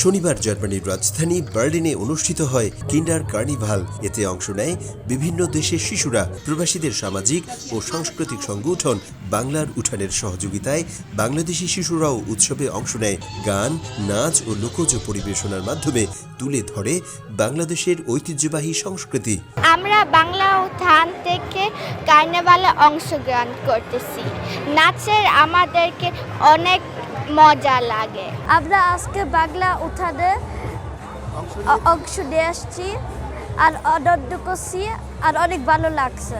শনিবার জার্মানির রাজধানী বার্লিনে অনুষ্ঠিত হয় কিন্ডার কার্নিভাল। এতে অংশ নেয় বিভিন্ন দেশের শিশুরা। প্রবাসীদের সামাজিক ও সাংস্কৃতিক সংগঠন বাংলার উঠানের সহযোগিতায় বাংলাদেশি শিশুরাও উৎসবে অংশ নেয়। গান, নাচ ও লোকজ পরিবেশনার মাধ্যমে তুলে ধরে বাংলাদেশের ঐতিহ্যবাহী সংস্কৃতি। আমরা বাংলা উঠান থেকে কার্নিভালে অংশগ্রহণ করতেছি। নাচের আমাদেরকে অনেক মজা লাগে। আমরা আজকে বাংলা উঠানে অংশ নিয়ে আসছি আর আনন্দ করছি আর অনেক ভালো লাগছে।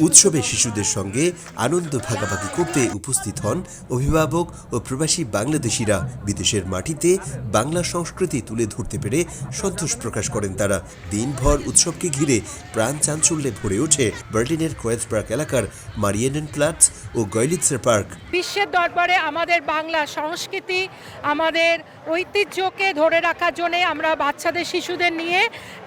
উৎসবে শিশুদের সঙ্গে আনন্দ ভাগাভাগি করতে উপস্থিত হন অভিভাবক ও প্রবাসী বাংলাদেশিরা। বিদেশের মাটিতে বাংলা সংস্কৃতি তুলে ধরতে পেরে সন্তোষ প্রকাশ করেন তারা। দিনভর উৎসবকে ঘিরে প্রাণ চাঞ্চল্যে ভরে ওঠে বার্লিনের ক্রয়েজবার্গ এলাকার মারিয়েনেনপ্লাটজ ও গয়লিৎসার পার্ক। বিশ্বের দরবারে আমাদের বাংলা সংস্কৃতি, আমাদের ঐতিহ্যকে ধরে রাখার জন্য আমরা বাচ্চাদের শিশুদের নিয়ে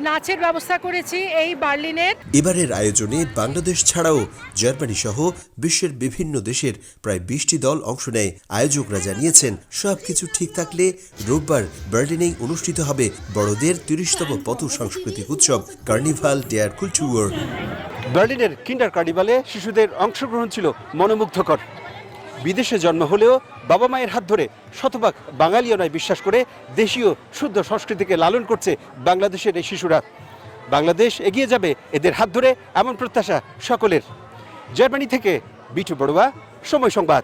নাচের ব্যবস্থা করেছি এই বার্লিনের। এবারের আয়োজনে বাংলাদেশ ছাড়াও জার্মানি সহ বিশ্বের বিভিন্ন দেশের প্রায় 20টি দল অংশ নেয়। আয়োজকরা জানিয়েছেন, সবকিছু ঠিক থাকলে রোববার বার্লিনেই অনুষ্ঠিত হবে বড়দের 30তম পথ সাংস্কৃতিক উৎসব কার্নিভাল ডেয়ার কুলটুর। বার্লিনের কিন্ডার কার্নিভালে শিশুদের অংশগ্রহণ ছিল মনোমুগ্ধকর। বিদেশে জন্ম হলেও বাবা মায়ের হাত ধরে শতভাগ বাঙালিও নয় বিশ্বাস করে দেশীয় শুদ্ধ সংস্কৃতিকে লালন করছে বাংলাদেশের এই শিশুরা। বাংলাদেশ এগিয়ে যাবে এদের হাত ধরে, এমন প্রত্যাশা সকলের। জার্মানি থেকে বিটু বড়ুয়া, সময় সংবাদ।